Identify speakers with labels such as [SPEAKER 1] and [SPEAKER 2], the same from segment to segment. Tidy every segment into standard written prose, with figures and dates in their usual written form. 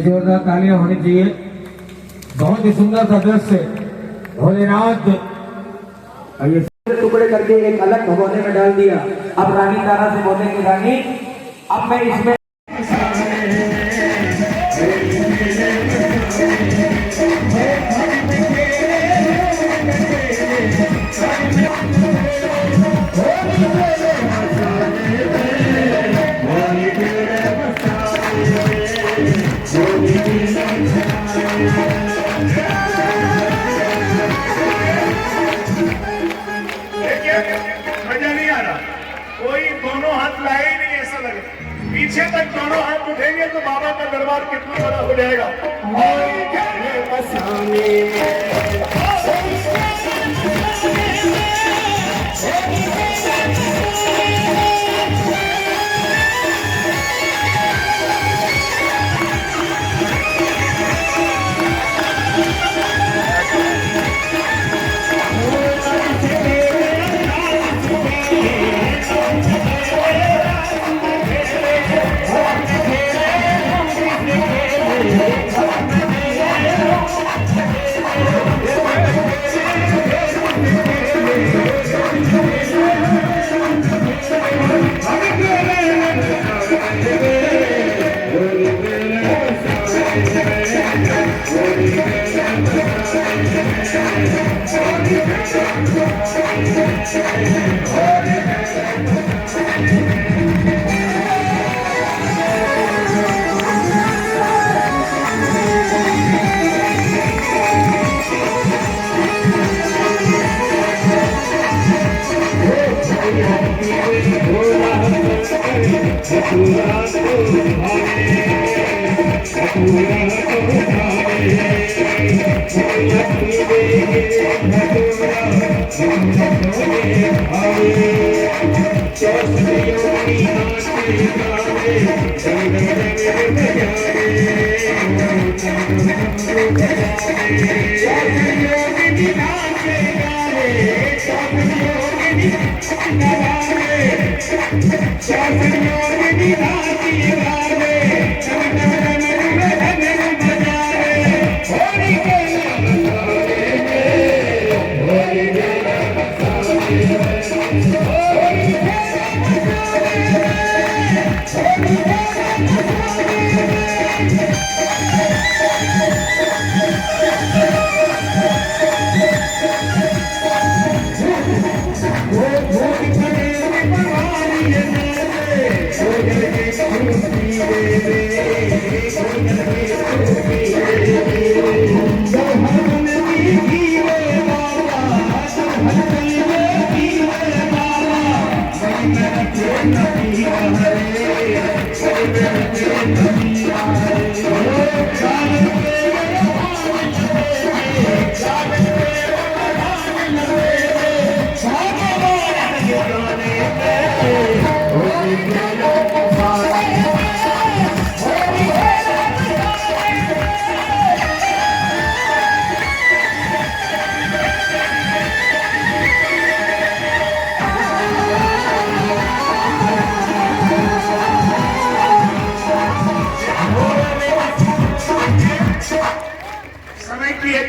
[SPEAKER 1] जोरदार तालियां होनी चाहिए। बहुत ही सुंदर सा दृश्य भोलेनाथ टुकड़े करके एक अलग भगोने में डाल दिया। अब रानी तारा से बोलेंगे रानी अब मैं इसमें
[SPEAKER 2] मजा नहीं आ रहा। कोई दोनों हाथ लाए ही नहीं, ऐसा लगे पीछे तक दोनों हाथ उठेंगे तो बाबा का दरबार कितना बड़ा हो जाएगा।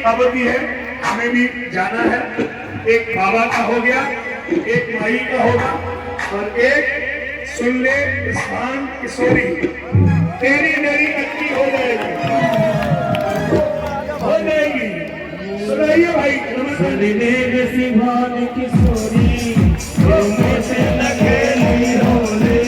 [SPEAKER 2] अवधि है, हमें भी जाना है। एक बाबा का हो गया, एक माई का होगा और एक सुन ले इस्फान किशोरी तेरी मेरी अक्की हो जाएगी, हो जाएगी। सुनाइए भाई इस्फान किशोरी से लखेली होले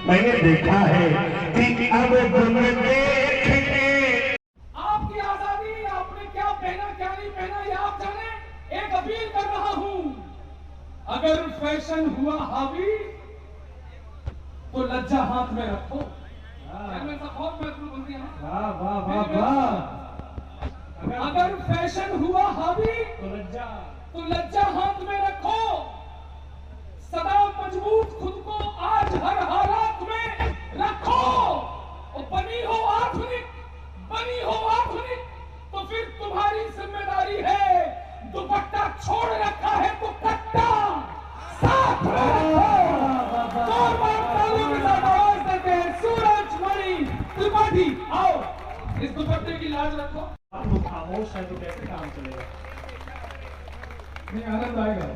[SPEAKER 2] मैंने देखा है कि अब तुम देखने
[SPEAKER 3] आपकी आजादी आपने क्या पहना क्या नहीं पहना ये आप जाने। एक अपील कर रहा हूं, अगर फैशन हुआ हावी तो लज्जा हाथ में रखो। बहुत महत्वपूर्ण बन गया।
[SPEAKER 1] वाह वाह वाह वाह।
[SPEAKER 3] अगर फैशन हुआ हावी
[SPEAKER 1] तो
[SPEAKER 3] लज्जा हाथ में रखो। सदा मजबूत खुद को आज हर हालात में रखो। और बनी हो आधुनिक तो फिर तुम्हारी जिम्मेदारी है। दुपट्टा छोड़ रखा है तो कट्टा साथ में रखो। जोरदार तालियों के साथ आवाज देते हैं सूरजमणि त्रिपाठी। आओ इस दुपट्टे की लाज रखो।
[SPEAKER 1] आप लोग खामोश है तो कैसे काम चलेगा? नहीं, आनंद आएगा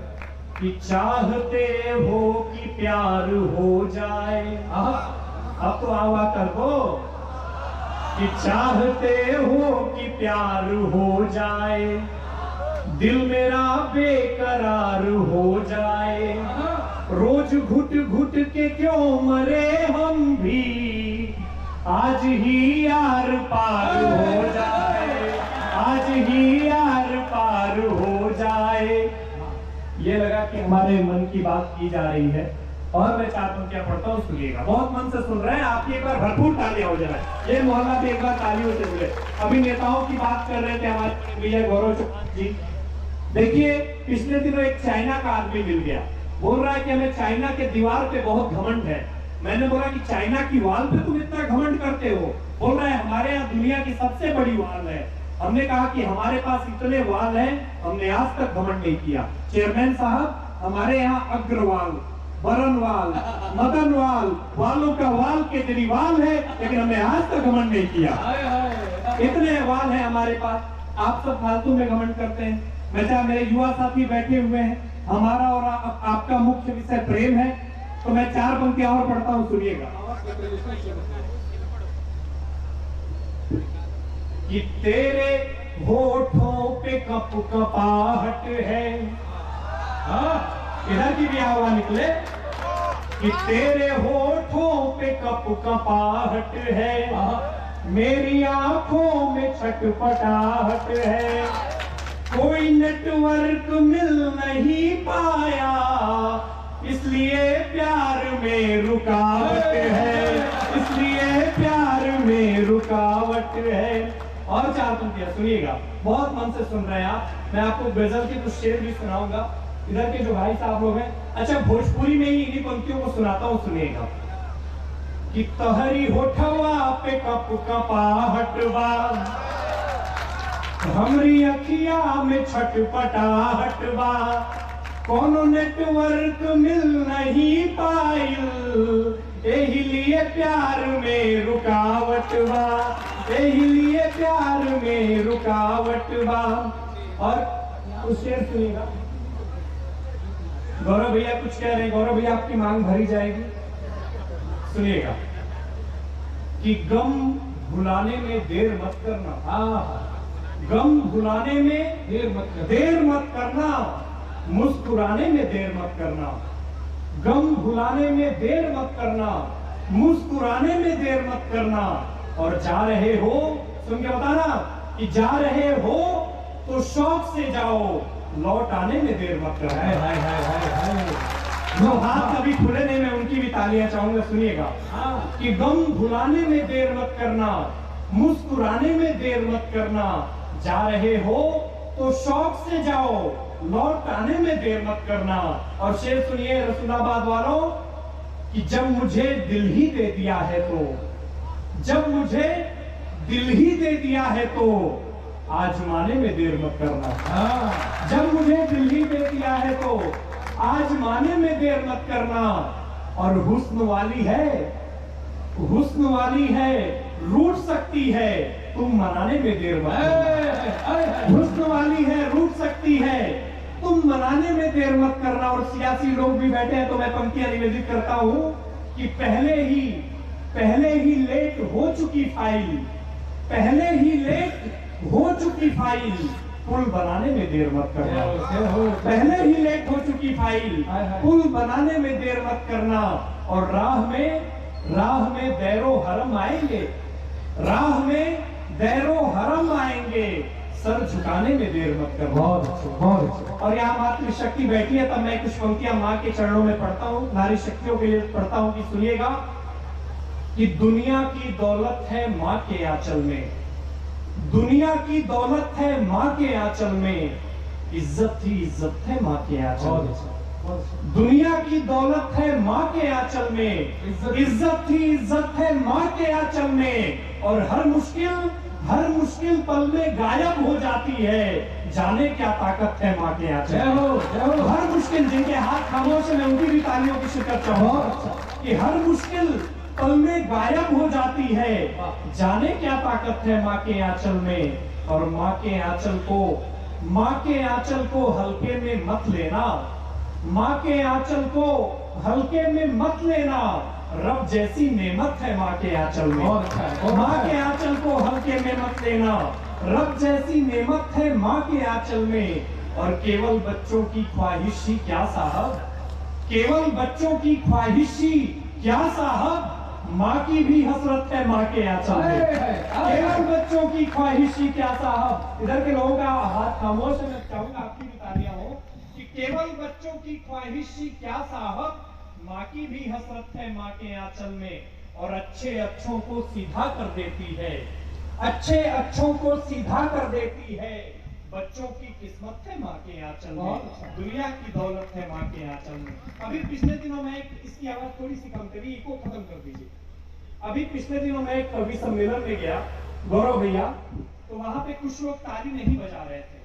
[SPEAKER 1] कि चाहते हो कि प्यार हो जाए। अब तो आवा कर दो कि चाहते हो कि प्यार हो जाए, दिल मेरा बेकरार हो जाए। रोज घुट घुट के क्यों मरे हम भी, आज ही यार पार हो जाए, आज ही यार पार हो जाए। ये लगा कि हमारे मन की बात की जा रही है और मैं चाहता हूं क्या पढ़ता हूं, सुनिएगा। बहुत मन से सुन रहे हैं आपकी, एक बार भरपूर तालियां हो जाए। ये मोहल्ला भी एक बार तालियों से बोले। अभी नेताओं की बात कर रहे थे हमारे विजय गौरव चौहान जी। देखिए पिछले दिनों एक चाइना का आदमी मिल गया, बोल रहा है कि हमें चाइना के दीवार पे बहुत घमंड है। मैंने बोला कि चाइना की वाल पे तुम इतना घमंड करते हो? बोल रहा है हमारे यहाँ दुनिया की सबसे बड़ी वाल है। हमने कहा कि हमारे पास इतने वाल हैं, हमने आज तक घमंड नहीं किया। चेयरमैन साहब, हमारे यहाँ अग्रवाल, बरनवाल, मदनवाल, वालों का वाल के तेरी वाल है, लेकिन हमने आज तक घमंड नहीं किया। इतने वाल हैं हमारे पास, आप सब फालतू में घमंड करते हैं। मैं चाहे मेरे युवा साथी बैठे हुए हैं, हमारा और आपका मुख्य विषय प्रेम है, तो मैं 4 पंक्तियां और पढ़ता हूं, सुनिएगा। कि तेरे होठों पे कप कपाहट है, इधर की भी आवाज निकले, कि तेरे होठों पे कप कपाहट है, मेरी आंखों में छटपटाहट है, कोई नेटवर्क मिल नहीं पाया, इसलिए प्यार में रुकावट है, इसलिए प्यार में रुकावट है। और 4 पंक्तियां सुनिएगा, बहुत मन से सुन रहे हैं आप। मैं आपको गजल के कुछ शेर भी सुनाऊंगा। इधर के जो भाई साहब लोग हैं, अच्छा भोजपुरी में ही इन्हीं पंक्तियों को सुनाता हूं, सुनिएगा। कि तहरी होठवा पे कप कपाहट बा, हमरी अखिया में छटपटाहट बा, कोनो नेटवर्क मिल नहीं पाइल, एही लिए प्यार में रुकावट बा, एही लिए प्यार में रुकावट बा। और कुछ शेर सुनिएगा। गौरव भैया कुछ कह रहे हैं, गौरव भैया आपकी मांग भरी जाएगी, सुनिएगा। कि गम भुलाने में देर मत करना, गम भुलाने में देर मत करना, मुस्कुराने में देर मत करना, गम भुलाने में देर मत करना, मुस्कुराने में देर मत करना। और जा रहे हो, सुन के बताना, कि जा रहे हो तो शौक से जाओ, लौट आने में देर मत करना। जो हाथ कभी खुले नहीं, मैं उनकी भी तालियां चाहूंगा, सुनिएगा। कि गम भुलाने में देर मत करना, मुस्कुराने में देर मत करना, जा रहे हो तो शौक से जाओ, लौट आने में देर मत करना। और शेर सुनिए रसूलाबाद वालों, कि जब मुझे दिल ही दे दिया है तो, जब मुझे दिल ही दे दिया है तो, आजमाने में देर मत करना। जब मुझे दिल ही दे दिया है तो, आजमाने में देर मत करना। और हुस्न वाली है, हुस्न वाली है, रूठ सकती है, तुम मनाने में देर मत करना। हुस्न वाली है, रूठ सकती है, तुम मनाने में देर मत करना। और सियासी लोग भी बैठे हैं, तो मैं पंक्तियां निवेदित करता हूं कि पहले ही लेट हो चुकी फाइल, पहले ही लेट हो चुकी फाइल, पुल बनाने में देर मत करना। पहले ही लेट हो चुकी फाइल, पुल बनाने में देर मत करना। और राह में दैरो हरम आएंगे, राह में दैरो हरम आएंगे, सर झुकाने में देर मत करना। बहुत अच्छा। और यहाँ मातृशक्ति बैठी है, तब मैं कुछ पंक्तियां माँ के चरणों में पढ़ता हूँ, नारी शक्तियों के लिए पढ़ता हूँ, कि सुनिएगा। कि दुनिया की दौलत है माँ के आंचल में, दुनिया की दौलत है माँ के आंचल में, इज्जत ही इज्जत है माँ के आंचल में। दुनिया की दौलत है माँ के आंचल में, इज्जत ही इज्जत है माँ के आंचल में। और हर मुश्किल पल में गायब हो जाती है, जाने क्या ताकत है माँ के आंचल में। हर मुश्किल, जिनके हाथ खामोश है, मैं उनकी भी तालियों की शिरकत चाहूंगा। कि हर मुश्किल पल में गायब हो जाती है, जाने क्या ताकत है माँ के आंचल में। और माँ के आंचल को हल्के में मत लेना, माँ के आंचल को हल्के में मत लेना, रब जैसी नेमत है माँ के आंचल में। माँ के आंचल को हल्के में मत लेना, रब जैसी नेमत है माँ के आंचल में। और केवल बच्चों की ख्वाहिश ही क्या साहब, केवल बच्चों की ख्वाहिश ही क्या साहब, माँ की भी हसरत है माँ के आंचल में। केवल बच्चों की ख्वाहिश ही क्या साहब। इधर के लोगों का हाथ खामोश है, मैं चाहूंगा आपकी भी तालियां हो। कि केवल बच्चों की ख्वाहिश ही क्या साहब, माँ की भी हसरत है माँ के आंचल में। और अच्छे अच्छों को सीधा कर देती है, अच्छे अच्छों को सीधा कर देती है, बच्चों की किस्मत है माँ के आंचल
[SPEAKER 3] बहुत
[SPEAKER 1] में,
[SPEAKER 3] अच्छा।
[SPEAKER 1] दुनिया की दौलत है माँ के आंचल में। अभी पिछले दिनों में इसकी आवाज थोड़ी सी कम करी, इको खत्म कर दीजिए। अभी पिछले दिनों में एक कवि सम्मेलन में गया, गौरव भैया, तो वहां पे कुछ लोग ताली नहीं बजा रहे थे।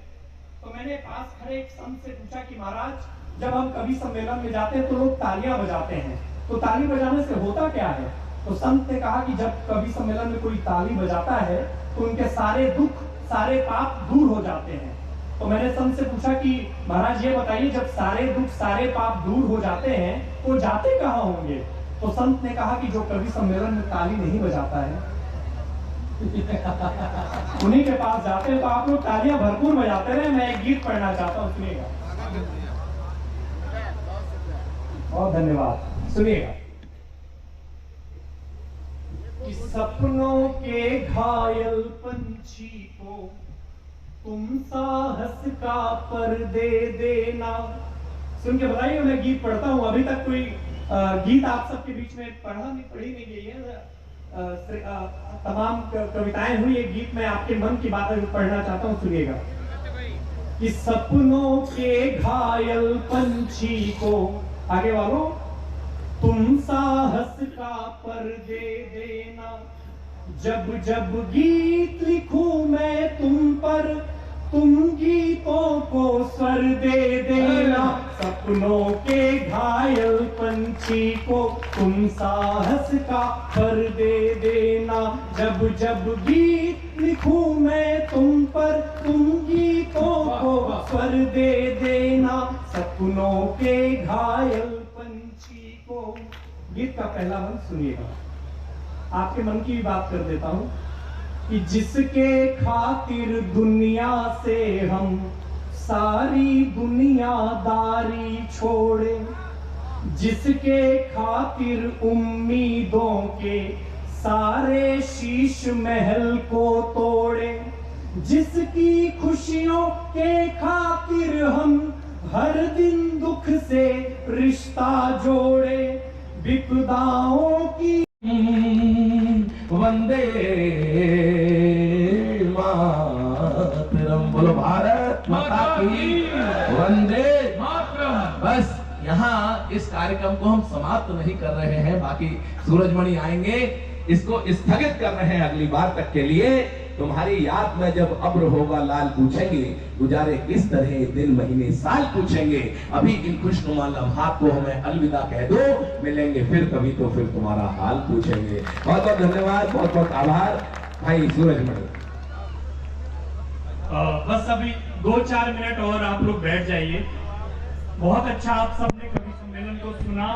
[SPEAKER 1] तो मैंने पास खड़े एक संत से पूछा कि महाराज जब हम कवि सम्मेलन में जाते हैं तो लोग तालियां बजाते हैं, तो ताली बजाने से होता क्या है? तो संत ने कहा कि जब कवि सम्मेलन में कोई ताली बजाता है तो उनके सारे दुख सारे पाप दूर हो जाते हैं। तो मैंने संत से पूछा कि महाराज ये बताइए, जब सारे दुख सारे पाप दूर हो जाते हैं तो जाते कहाँ होंगे? तो संत ने कहा कि जो कवि सम्मेलन में ताली नहीं बजाता है उन्हीं के पास जाते हैं। तो आप लोग तालियां भरपूर बजाते रहे। मैं एक गीत पढ़ना चाहता हूं, सुनिएगा। बहुत धन्यवाद, सुनिएगा। कि सपनों के घायल पंछी को तुम साहस का पर्दे देना। सुन के बताइए, मैं गीत पढ़ता हूं। अभी तक कोई गीत आप सबके बीच में पढ़ी नहीं गई है। तमाम कविताएं हुई, एक गीत मैं आपके मन की बात पढ़ना चाहता हूं, सुनिएगा। कि सपनों के घायल पंछी को, आगे वालों, तुम साहस का पर्दे देना। जब जब गीत लिखूं मैं तुम पर, तुम गीतों को स्वर दे देना। सपनों के घायल पंछी को तुम साहस का पर्दे देना। जब जब गीत लिखूं मैं तुम पर, तुम गीतों को स्वर दे देना। सपनों के घायल पंछी को। गीत का पहला मन सुनिएगा, आपके मन की भी बात कर देता हूं। कि जिसके खातिर दुनिया से हम सारी दुनियादारी छोड़े, जिसके खातिर उम्मीदों के सारे शीश महल को तोड़े, जिसकी खुशियों के खातिर हम हर दिन दुख से रिश्ता जोड़े। विपदाओं की
[SPEAKER 4] वंदे मातरम, बोलो भारत माता की वंदे
[SPEAKER 3] मातरम।
[SPEAKER 4] बस यहाँ इस कार्यक्रम को हम समाप्त नहीं कर रहे हैं, बाकी सूरजमणि आएंगे, इसको स्थगित कर रहे हैं अगली बार तक के लिए। तुम्हारी याद में जब अब्र होगा लाल पूछेंगे, गुजारे किस तरह दिन महीने साल पूछेंगे। अभी इन खुशनुमा लम्हात को हमें अलविदा कह दो, मिलेंगे फिर कभी तो फिर तुम्हारा हाल पूछेंगे। बहुत बहुत धन्यवाद, बहुत बहुत आभार भाई सूरजमणि।
[SPEAKER 1] बस अभी 2-4 मिनट और आप लोग बैठ जाइए। बहुत अच्छा आप सबने कवि सम्मेलन को सुना।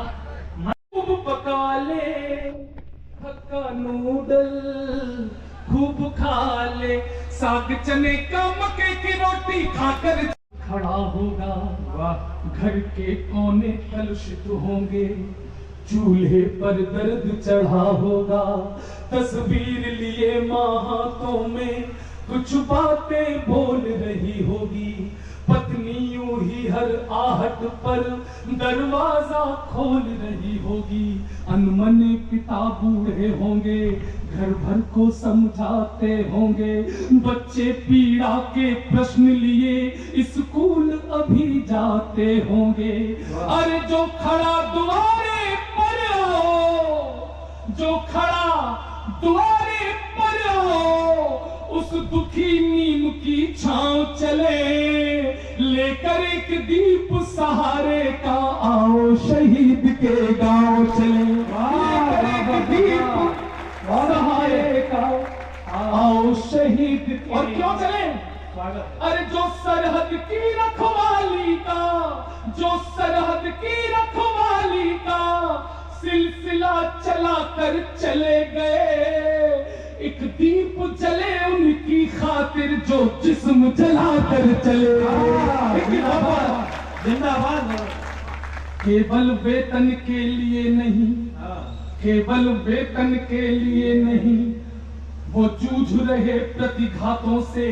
[SPEAKER 3] खूब पका ले हक्का नूडल, खूब खा ले साग चने का, मक्के की रोटी खाकर खड़ा होगा। घर के कोने कलुषित होंगे, चूल्हे पर दर्द चढ़ा होगा। तस्वीर लिए मां हाथों में कुछ बातें बोल रही होगी। पत्नी यूं ही हर आहट पर दरवाजा खोल रही होगी। अनमने पिता बूढ़े होंगे, घर भर को समझाते होंगे। बच्चे पीड़ा के प्रश्न लिए स्कूल अभी जाते होंगे। अरे जो खड़ा दुआरे पर हो, जो खड़ा दुआरे पर हो, उस दुखी नीम की छांव चले। लेकर एक दीप सहारे का, आओ शहीद के गांव चले। लेकर एक दीप सहारे का, आओ शहीद के। और क्यों चले? अरे जो सरहद की रखवाली का, जो सरहद की रखवाली का सिलसिला चला कर चले गए। एक दीप जले उनकी खातिर जो जिस्म जला कर चले।
[SPEAKER 1] जिंदाबाद।
[SPEAKER 3] केवल वेतन के लिए नहीं, केवल वेतन के लिए नहीं, वो जूझ रहे प्रतिघातों से।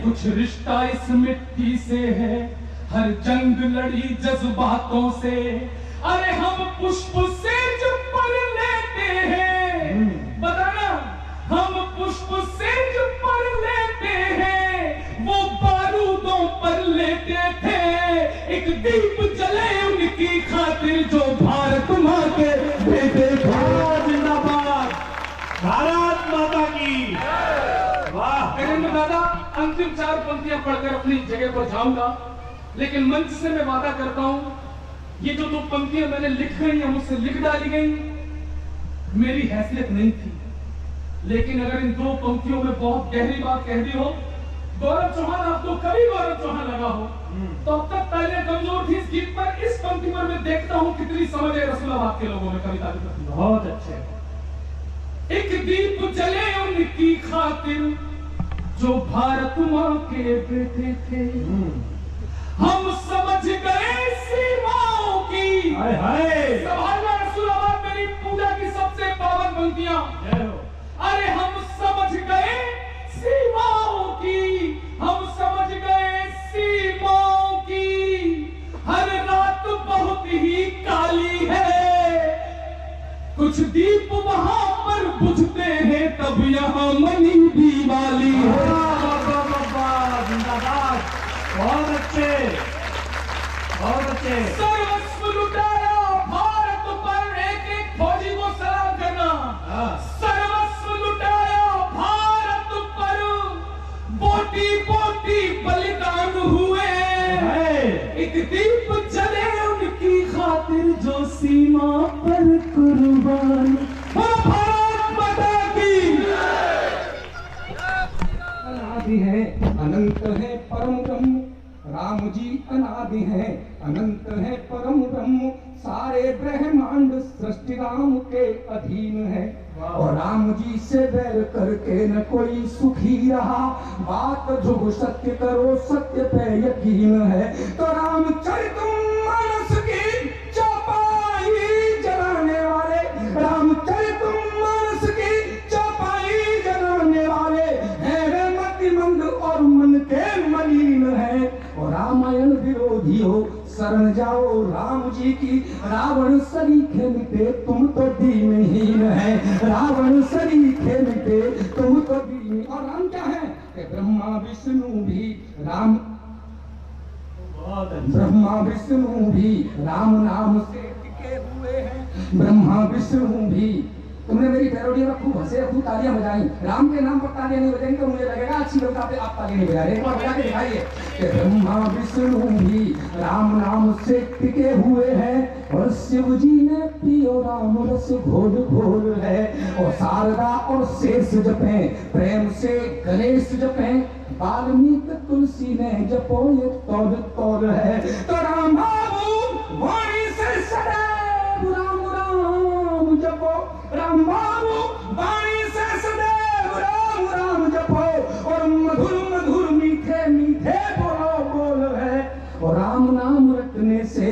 [SPEAKER 3] कुछ रिश्ता इस मिट्टी से है, हर जंग लड़ी जज्बातों से। अरे हम पुष्प से जो पर लेते हैं, बताना, हम पुष्प से जो पर लेते हैं, वो बारूद अंतिम 4 पंक्तियां पढ़कर अपनी जगह पर जाऊंगा, लेकिन मंच से मैं वादा करता हूं, ये जो 2 पंक्तियां मैंने लिख गई हैं, मुझसे लिख डाली गई, मेरी हैसियत नहीं थी, लेकिन अगर इन 2 पंक्तियों में बहुत गहरी बात कह दी हो, गौरव चौहान आपको कभी गौरव चौहान लगा हो, तो अब तक पहले कमजोर थी इस गीत पर, इस पंक्ति पर मैं देखता हूं कितनी समझ है रसूलाबाद के लोगों में कविता की प्रति।
[SPEAKER 1] बहुत अच्छे।
[SPEAKER 3] एक दीप जले उनकी खातिर जो भारत मां के बेटे थे, हम समझ गए सीमाओं की।
[SPEAKER 1] हाय हाय,
[SPEAKER 3] सभाना रसूलाबाद मेरी पूजा की सबसे पावन पंक्तियां। अरे हम समझ गए सीमाओं की, हम समझ गए सीमाओं की, हर रात बहुत ही काली है, कुछ दीप वहां पर बुझते हैं तब यहाँ मनी दीवाली है।
[SPEAKER 1] जिंदाबाद, बहुत अच्छे, बहुत अच्छे।
[SPEAKER 3] सर्वस्व लुटाया भारत पर, एक एक फौजी को सलाम करना। सर्वस्व लुटाया भारत पर, बोटी बोटी बलिदान हुए, एक दीप जले उनकी खातिर जो सीमा पर कुर्बान। भारत माता की। अनादि है अनंत है परम ब्रह्म, राम जी अनादि है अनंत है परम ब्रह्म, सारे ब्रह्मांड सृष्टि राम के अधीन है, और राम जी से बैर करके न कोई सुखी रहा, बात जो सत्य करो सत्य पे यकीन है, तो रामचरितमानस की चौपाई जलाने वाले, रामचरितमानस की चौपाई जलाने वाले हैं मतिमंद और मन के मलिन है, और रामायण विरोधी हो शरण जाओ राम जी की, रावण सरीखे मिटे तुम तो दीनहीन है, रावण सरीखे मिटे तुम तो दीन। और राम क्या है कि ब्रह्मा विष्णु भी राम, ब्रह्मा विष्णु भी राम नाम से टिके हुए हैं, ब्रह्मा विष्णु भी। तुमने मेरी पैरोडी में खूब हंसे, खूब तालियां बजाई, राम के नाम पर तालियां नहीं बजाएंगे तो मुझे लगेगा अच्छी लगता है, आप तालियां नहीं बजा रहे, एक बार बजा के दिखाइए कि ब्रह्मा विष्णु भी राम नाम से टिके हुए हैं, और शिव जी ने पियो राम रस घोल घोल है, और शारदा और शेष जपे प्रेम से गणेश जपे, वाल्मीकि तुलसी ने जपो ये तौल तौल है, तो राम बाबू वाणी से सदैव राम राम जपो, राम बाबू वाणी से सदैव राम राम जपो, और मधुर मधुर मीठे मीठे बोलो बोल है, और राम नाम रटने से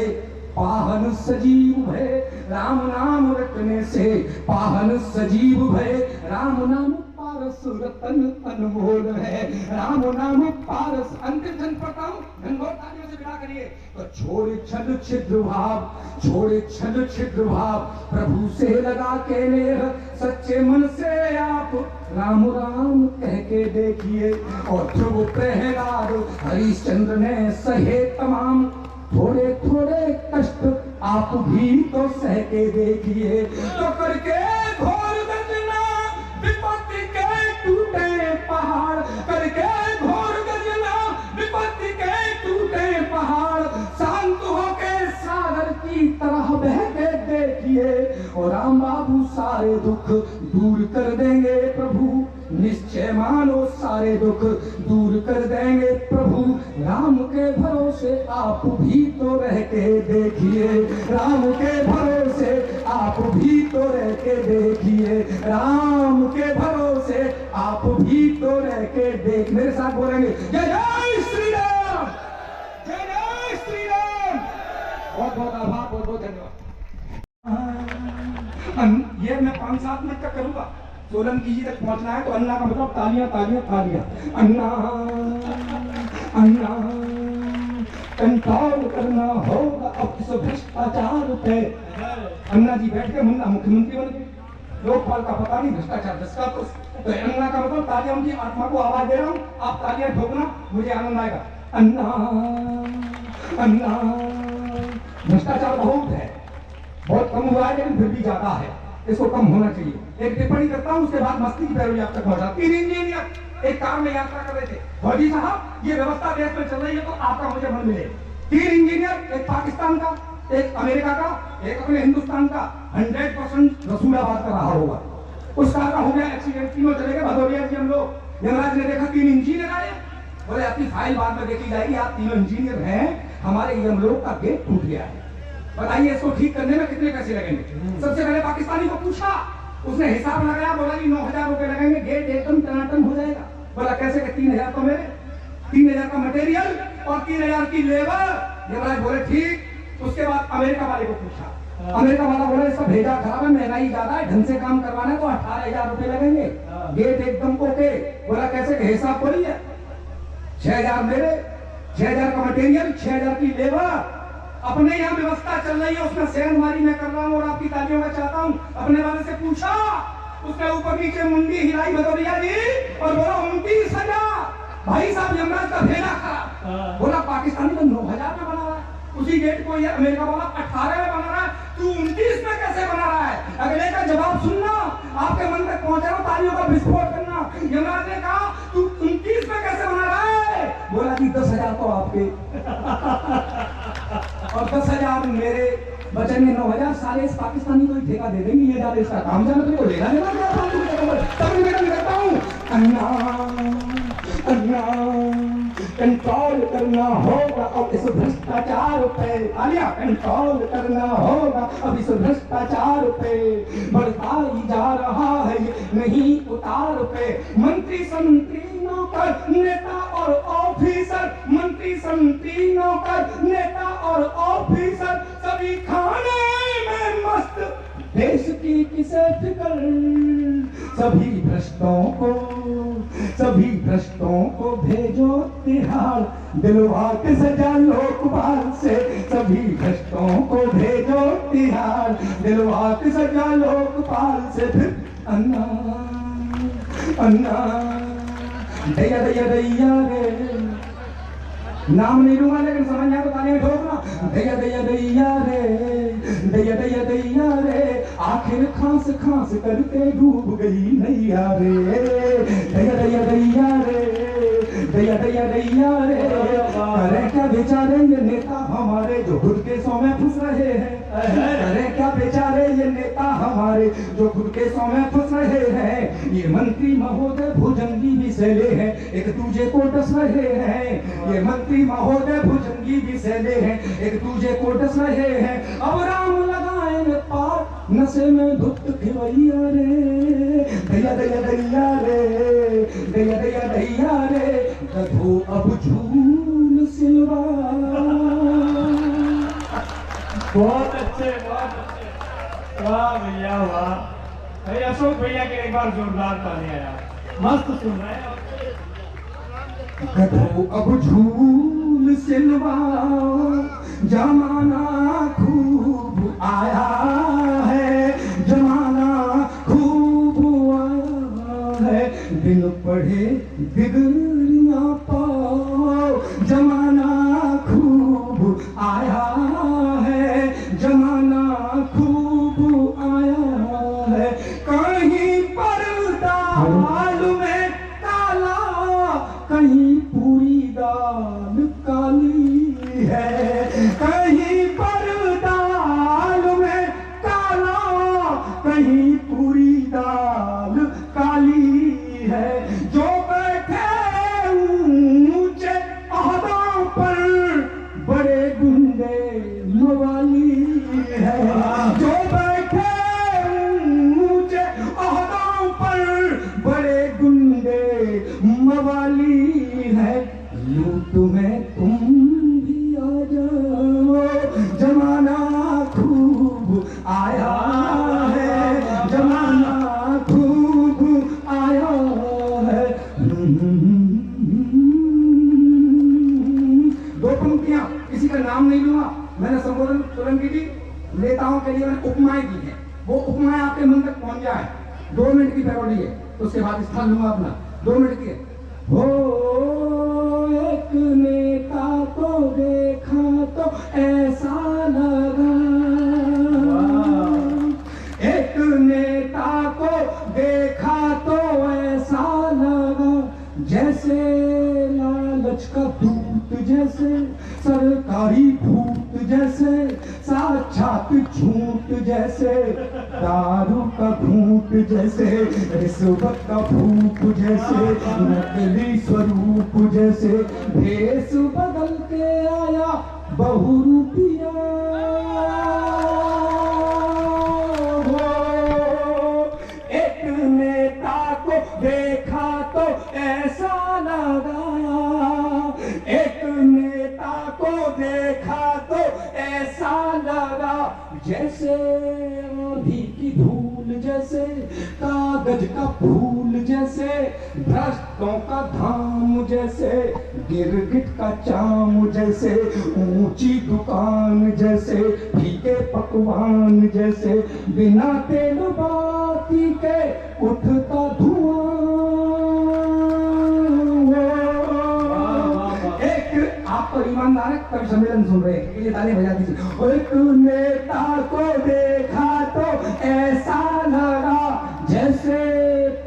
[SPEAKER 3] पाहन सजीव है, राम नाम रटने से पाहन सजीव है, राम नाम पारस रतन अनमोल है, राम नाम पारस। अंतिम जन पढ़ता हूँ, घनघोर तालियों से विदा करिए। तो छोड़े छल छिद्र भाव, छोड़े छल छिद्र भाव, प्रभु से लगा के नेह, सच्चे मन से आप राम राम कह के देखिए, और ध्रुव प्रहलाद हरिश्चंद्र ने सहे तमाम, थोड़े थोड़े कष्ट आप भी तो सह के देखिए, तो करके घोर गजना विपत्ति के टूटे पहाड़, करके घोर गजना विपत्ति के टूटे पहाड़, शांत होके सागर की तरह बह के देखिए, और राम बाबू सारे दुख दूर कर देंगे प्रभु, निश्चय मानो सारे दुख दूर कर देंगे प्रभु, राम के भरोसे आप भी तो रह के देखिए, राम के भरोसे आप भी तो रह के देखिए, राम के भरोसे आप भी तो रह के देख। मेरे साथ बोलेंगे जय जय श्री राम, जय जय श्री राम। बहुत बहुत आभार, बहुत बहुत धन्यवाद। ये मैं 5-7 मिनट तक करूंगा, सोलंकी जी तक पहुंचना है, तो अन्ना का मतलब तालियां तालियां तालियां, अन्ना अन्ना कंट्रोल करना होगा अब इस भ्रष्टाचार पे। अन्ना जी बैठ के मुन्ना मुख्यमंत्री बन गए, लोकपाल का पता नहीं भ्रष्टाचार जिसका, तो अन्ना का मतलब तालियां, उनकी आत्मा को आवाज दे रहा हूँ, आप तालियां ठोकना, मुझे आनंद आएगा। अन्ना अन्ना, भ्रष्टाचार बहुत है, बहुत कम हुआ है लेकिन फिर भी ज्यादा है, इसको कम होना चाहिए। एक टिप्पणी करता हूं, उसके बाद मस्ती की पैरोडी आप तक पहुंचाती। एक कार में यात्रा कर रहे थे। फौजी साहब, ये व्यवस्था देश में चल रही है तो आपका मुझे मन मिले। 3 इंजीनियर, एक पाकिस्तान का, एक अमेरिका का, एक अपने हिंदुस्तान का, 100% रसूलाबाद का रहा होगा। उस कार का हो गया एक्सीडेंट, तीनों चले गए भदौरिया जी। हम लोग यमराज ने देखा 3 इंजीनियर आए, बोले आपकी फाइल बाद में देखी जाएगी, आप तीनों इंजीनियर हैं, हमारे यमलोक का गेट टूट गया है, बताइए इसको ठीक करने में कितने पैसे लगेंगे। सबसे पहले पाकिस्तानी को पूछा, उसने हिसाब लगाया, बोला कि 9,000 रुपए लगेंगे, गेट एकदम टनाटन हो जाएगा। बोला कैसे कि 3,000 तो मेरे, 3,000 का मटेरियल और 3,000 की लेबर। यमराज बोले ठीक। उसके बाद अमेरिका वाले को पूछा, अमेरिका वाला बोला इसका भेजा खराब है, महंगाई ज्यादा है, ढंग से काम करवाना है तो 18,000 रुपए लगेंगे, गेट एकदम ओके। बोला कैसे कि हिसाब बोली है, 6,000 मेरे, 6,000 का मटेरियल, 6,000 की लेबर। अपने यहाँ व्यवस्था चल रही है, उसमें सेंधमारी मैं कर रहा हूँ और आपकी तालियों का चाहता हूँ। अपने वाले से पूछा, उसने ऊपर नीचे मुंडी हिलाई भदौरिया जी और बोला 29,000। भाई साहब यमराज का भेजा खराब। बोला पाकिस्तानी तो 9,000 में बना रहा है, उसी गेट को ये अमेरिका वाला 18 में बना रहा है, तू 29 में कैसे बना रहा है। अगले का जवाब सुनना, आपके मन तक पहुंचे ना, तालियों का विस्फोट करना। यमराज ने कहा तू 29 में कैसे बना रहा है। बोला कि 10,000 तो आपके और 10,000 मेरे, बचेंगे 9,000। सारे इस पाकिस्तानी को ठेका दे देंगे, ये ज्यादा इसका काम जाना तो लेना देना तब निवेदन करता हूँ, अन्ना कंट्रोल करना होगा अब इस भ्रष्टाचार पे। आलिया कंट्रोल करना होगा अब इस भ्रष्टाचार पे, बढ़ता ही जा रहा है नहीं उतार पे। मंत्री संतरी नौकर नेता और ऑफिसर, मंत्री संतरी नौकर नेता और ऑफिसर, सभी खाने में मस्त, देश की किसे फिक्र। सभी भ्रष्टों को भेजो तिहाड़, दिलवा के सजा लोकपाल से। सभी भ्रष्टों को भेजो तिहाड़, दिलवा के सजा लोकपाल से। फिर अन्ना अन्ना दैया दैया दैया रे, नाम नहीं लूंगा लेकिन समझ आया तो ताली में ठोकना। दैया दैया दैया रे, दैया दैया दैया रे, आखिर खांस खांस करके डूब गई नैया रे। दैया दैया दैया रे, दैया दैया दैया रे, करे क्या बेचारे ये नेता हमारे जो खुद के सौ में फंस रहे हैं। करे क्या बेचारे ये नेता हमारे जो खुद के सौ में फंस रहे हैं। ये मंत्री महोदय भुजंगी भी सैले हैं, एक दूजे को डस रहे हैं। ये मंत्री महोदय भुजंगी भी सैले हैं, एक दूजे को डस रहे हैं। अब राम लगाएंगे पार, नशे में धुत खिवैया रे। दैया दैया दैया रे, दैया दैया दैया रे, गधो अब झूल सिलवा।
[SPEAKER 1] बहुत अच्छे, बहुत अच्छे, वाह भैया वाह। भाई अशोक भैया के एक बार जोरदार ताली आया, मस्त सुन रहे हैं।
[SPEAKER 3] गधो अब झूल सिलवा, जमाना खूब आया है, जमाना खूब आया है। बिन पढ़े डिग्रियां पाओ, जमाना खूब आया है, जमाना खूब आया है। कहीं पर दाल में काला, कहीं पूरी दाल काली है। कहीं पर दाल में काला, कहीं पूरी दाल काली है। जो बैठे ऊंचे ओहदों पर, बड़े गुंडे मवाली है। जो बैठे ऊंचे ओहदों पर, बड़े गुंडे मवाली है। लूट में तुम भी आ जाओ, जमाना खूब आया है, जमाना खूब आया है। दो पंक्तियां, किसी का नाम नहीं लूंगा, मैंने संबोधन सोलंकी जी नेताओं के लिए मैंने उपमाएं दी है, वो उपमाएं आपके मन तक पहुंच जाए। 2 मिनट की पैरोडी है, तो उसके बाद स्थान लूंगा अपना, 2 मिनट की है। हो एक नेता को देखा तो ऐसा लगा, एक नेता को देखा तो ऐसा लगा,
[SPEAKER 5] जैसे, सरकारी भूत जैसे, साक्षात झूठ जैसे, दारू का घूंट जैसे, रिश्वत का भूख जैसे, नकली स्वरूप जैसे, भेष बदल के आया बहुरूपिया। एक नेता को देखा तो ऐसा लगा, एक नेता को देखा तो ऐसा लगा, जैसे आंधी की धूल जैसे, कागज का फूल जैसे, भ्रष्टों का धाम जैसे, गिरगिट का चाम जैसे, ऊंची दुकान जैसे, फीके पकवान जैसे, बिना तेल बाती के उठता धुआं। एक आपको ईमानदार है, कवि सम्मेलन सुन रहे हैं, ये ताली बजा दीजिए। एक नेता को देखा तो ऐसा लगा, जैसे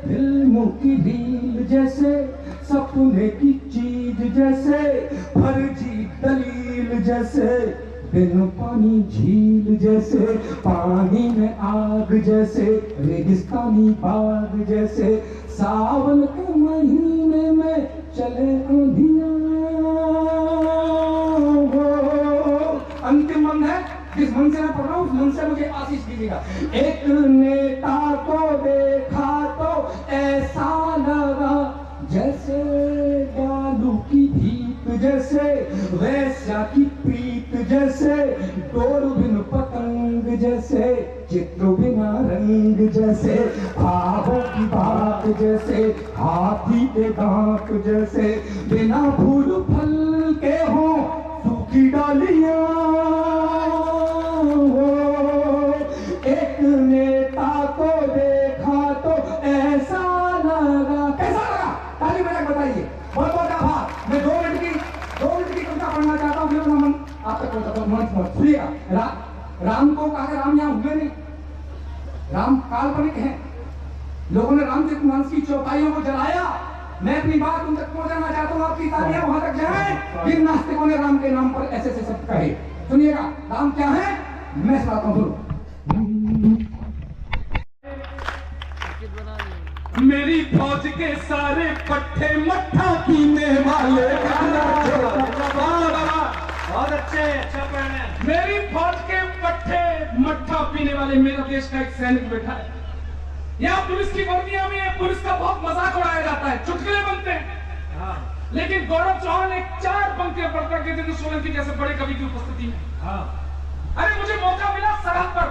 [SPEAKER 5] फिल्मों की रील जैसे, सपने की चीज जैसे, फर्जी दलील जैसे, बिन पानी झील जैसे, पानी में आग जैसे, रेगिस्तानी बाग जैसे, सावन के महीने में चले आंधियां। अंतिम मन है, जिस मन से मैं पढ़ रहा हूं उस मन से मुझे आशीष दीजिएगा। एक नेता को देखा तो ऐसा लगा, जैसे बालू की भीत जैसे, वैश्या की प्रीत जैसे, डोर बिन पतंग जैसे, चित्र बिना रंग जैसे, ख्वाबों की बात जैसे, हाथी के दांत जैसे, बिना फूल फल के हो सूखी डालियां। एक नेता को देखा तो ऐसा लगा, कैसा लगा? ताली बजा के बताइए। बहुत बहुत आभार। मैं 2 मिनट की कविता पढ़ना चाहता हूँ, फिर मन आप तक पहुंचाता हूँ। मन सुनिएगा। राम को कहा, राम यहाँ हुए नहीं, राम काल्पनिक है। लोगों ने रामचरितमानस की चौपाइयों को जलाया। मैं अपनी बात उन तक पहुंचाना चाहता हूँ, आपकी तालियां वहां तक जाएं जिन नास्तिकों ने राम के नाम पर ऐसे ऐसे शब्द कहे। सुनिएगा, राम क्या है मैं सुनाता हूँ।
[SPEAKER 3] मेरी फौज के सारे पट्टे मट्ठा पीने वाले,
[SPEAKER 1] बहुत अच्छे, अच्छा पढ़ने।
[SPEAKER 3] मेरी फौज के पट्टे मट्ठा पीने वाले, मेरा देश का एक सैनिक बैठा है। यहाँ पुलिस की वर्दियां में पुलिस का बहुत मजाक उड़ाया जाता है, चुटकुले बनते हैं।
[SPEAKER 1] हाँ
[SPEAKER 3] लेकिन गौरव चौहान एक 4 पंक्तियां पढ़ करके सोलंकी जैसे बड़े कवि की उपस्थिति में।
[SPEAKER 1] हाँ
[SPEAKER 3] अरे मुझे मौका मिला सरहद पर